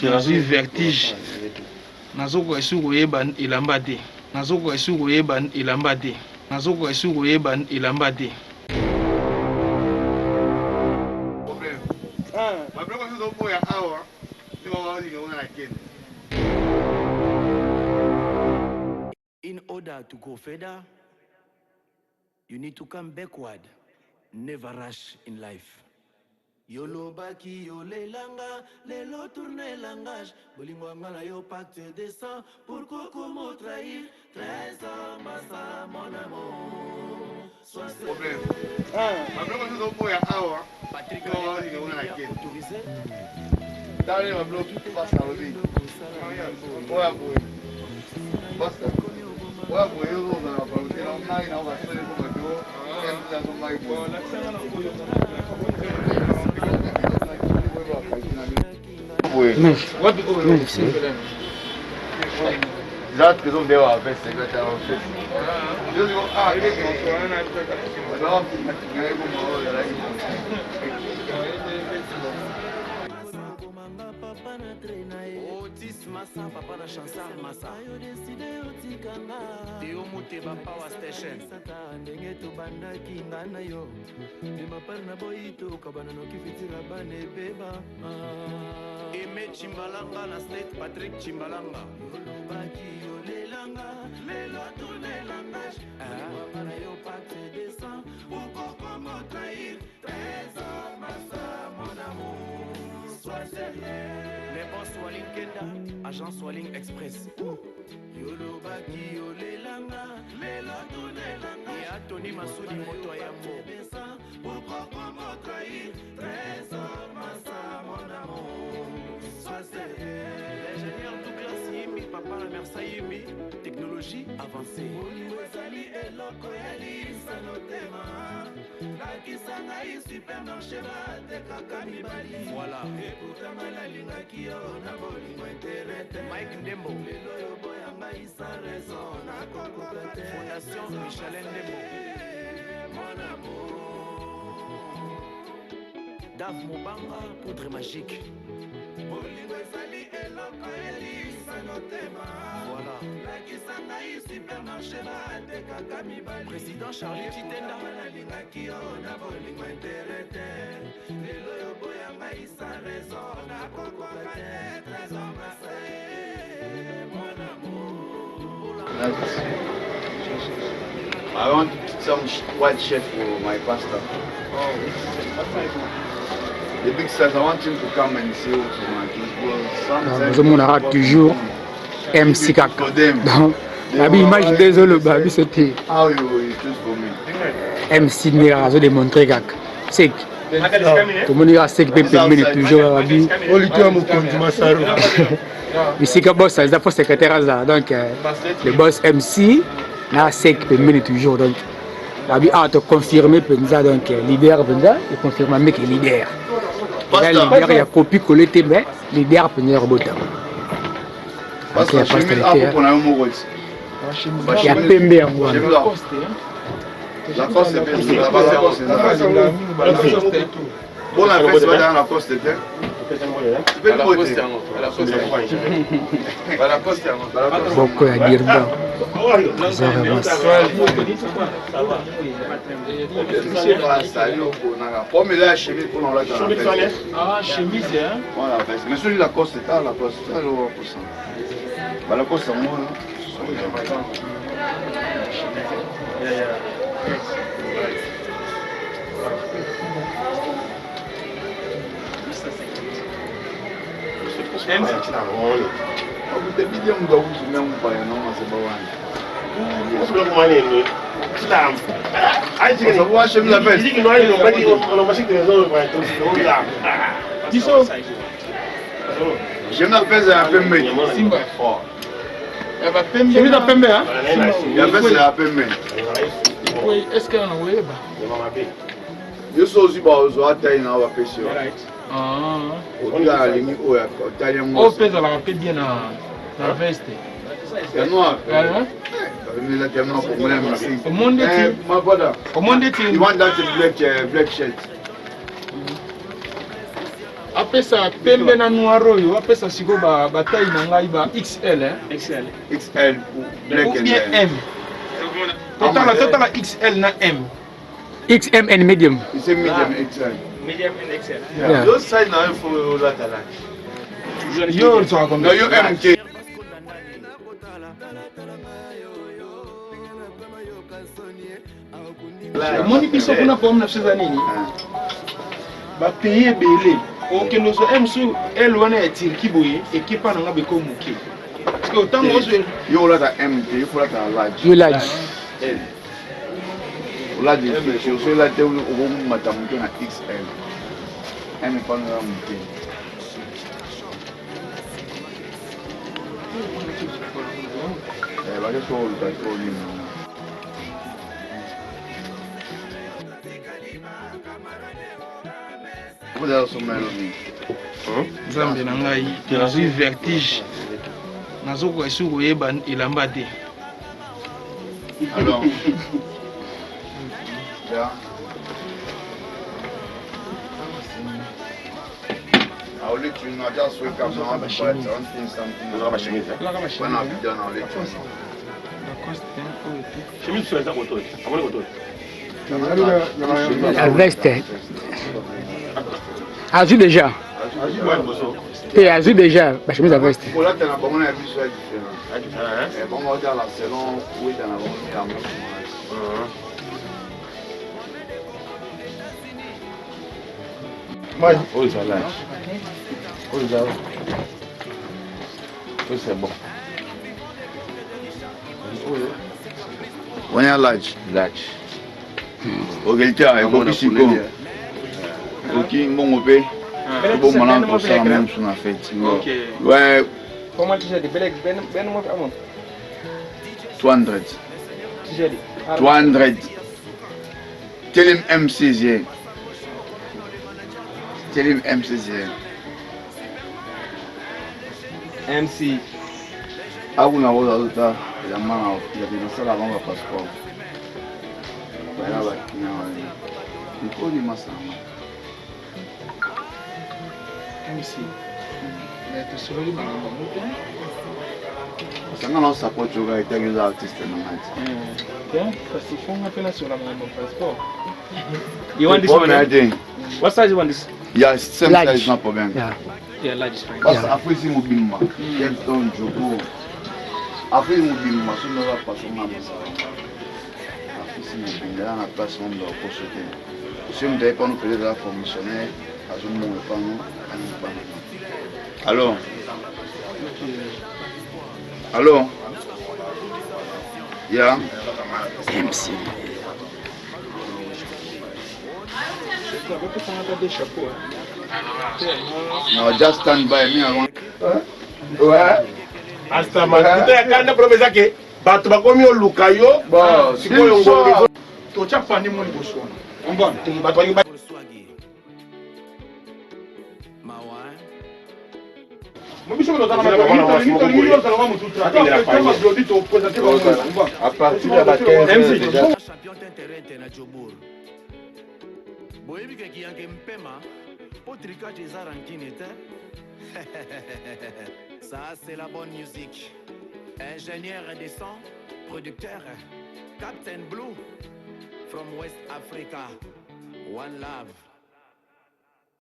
J'ai vertige. Nazoko esuko yeban ilambate. Nazoko esuko yeban ilambate. Nazoko esuko yeban ilambate. Problème. Ma bloc on se voit à awa. Tu vas voir on a la ken. In order to go further, you need to come backward. Never rush in life. Yolo baki yole langa, lelo tourne langage. Bolingo ngala yo pacte de sang, pourquoi comment trahir? 13 ans, massa, mon amour. Problème. Ma bloc on se voit à awa. Patrick, Tu vas voir on a la ken. autorisé. Dale ma bloc passe à l'obé. Oya boy. Basta. Oya boy yo zo na ba utela mai na ba sele ko ba do. Em zo mai boy. Exato, que não deu a vez, secretário. Eu digo, Otis Massa, papa na chanson Massa. Yo décidé otikanga. Teo Muteba Power Station. Ndenge to banda kingana yo. Ni mapar na boyito kabana no kifitira bane beba. Eme Chimbalanga na state Patrick Chimbalanga. Yolobaki yolelanga, lelo tunelanga. Papa yo pacte de sang, pourquoi comment trahir? 13 ans Massa, mon amour. Sois sérieux. Les boss Walling Kenda, agence Walling Express. Yolo baki yolelanga, lelo tunelanga. Et à Tony Massoudi moto yambo. Pourquoi comment trahir? 13 ans Massa, mon amour. Sois sérieux. L'ingénieur Douglas Yimi, papa la Mersa Yimi. Technologie avancée. Oliwezali eloko yali sanotema. Nakisanga yi supermarché batekaka mibali. Voilà. Ekutama nalingaki yo na bolingo internet. Mike Ndembo. Lelo yo boyanga isa raison nakokoka te. Fondation Michelin Ndembo. Mon amour. Dave Mobanga, poudre magique. Bolingo ezali eloko yali sanotema. Voilà. Nakisanga yi supermarché batekaka mibali. Président Charlie Chitenda. Nalingaki yo na bolingo internet. Lelo yo boyanga isa raison nakokoka te. Trésor Marseille, mon amour. I want some white chef for my pasta. The big size, I want him to come and see what Nous aura toujours MC Kaka. Donc, la image désolé, Babi c'était how you choose for me. MC Nera, je démontrer Kaka. C'est tout le monde ira sec pépé mais toujours Babi. On lui tient mon compte Massaro. Ici que boss, ça faut secrétaire là. Donc le boss MC là sec pépé toujours donc Babi a te confirmer Penza donc leader Penza, il confirme mec leader. Il y a copie collée, mais leader Penza Robota. Parce que je suis à pour un mot. Il y a Pembe en moi. La Coste est bien. La Coste est bon, la fête va dans la Coste est bien. Tu peux le voter. La Coste est beaucoup à dire bon. Pomme là, chemise pour l'enlever. Ah, chemise, hein? Voilà, mais celui de la Coste est là, la Coste est là, la Coste est moi. J'aime la pèse à un peu mieux. Chemise à Pembe, hein? La pèse à un peu mieux. Oui, est-ce qu'on a oublié? Je suis aussi à taille dans la pêche. Ah. On a la ligne où il y a Oh, pèse à la rapide bien la veste. C'est noir. Hein? Il est tellement pour moi ici. Au monde est-il? Ma brother. Au monde est-il? You want that black shirt? Ah, bapesa pembe na noir oyo bapesa siko bataille na ngai ba XL XL pour black ou bien M totala XL na M XM and medium. c'est medium XL Medium and XL. Yeah. yo size na yo faut la tala yo toka no combien yo MK moni biso kuna pomme na seza nini bapaye ebele okende ozwa M so ele wana ya tiriki boye ekipa na nga beko moke parce que otango ozwa yo olata MK il faut lata large You large. oladi fixe so olate okomata moke na XL M epanga moke bake so oluta to olima okozala somelo mingi nzambe na ngai nazwi vertige nazokoka esi koyeba elamba te alors ja awulithi na just wake up now but something Olaka bashemise. when I be done awulithi Chemise so eza kotoyi. Amoni kotoyi. La veste. Azul déjà. Et azul déjà. Bah, chemise à veste. kolata na bango na biso ya différent bango otala selon weta na bango yango Oyo eza large. Oyo eza. Oyo c'est bon. wana large Large. okelite ekoki siko oki mbongo mpe ebomana kosala mosusu na fete ouais comment tu dis bel ben mo amon 200 tu dis 200 telim M6 telim M6 MC. akuna kozalota yamana yapenasala bango passeport bayina bakina ikoli masanga MC mais tu sololi makambo moto osanga na osapot yoka etaki eza artiste na ngai bien parce que fonga pena sur la makambo passeport You want this one? Eh? What size you want this? Yeah, same Large. size, no problem. Yeah. Yeah, large is fine. Parce que après si mobimba, quel temps jogo. Après mobimba, so no va passer ma massa. Après si mobimba, na place on doit pocheter. Si on doit pas nous payer la commissionnaire, à ce moment pas nous, à nous pas. Alors. Alors. Yeah. MC. No, just stand by me. I want. Ouais. Asta man. Kanda promesa ke bato bakomi oluka yo. Bon, sikoyo c'est ngongo. tocha pandi moni boswana ombona bato bangi mobiso tozala À partir de la 15 déjà. Champion t'intéresse na Jobour. Boyebi ke kiyanke mpema po tricot eza rankine te. Ça c'est la bonne musique. Ingénieur de son, producteur, Captain Blue from West Africa. One love.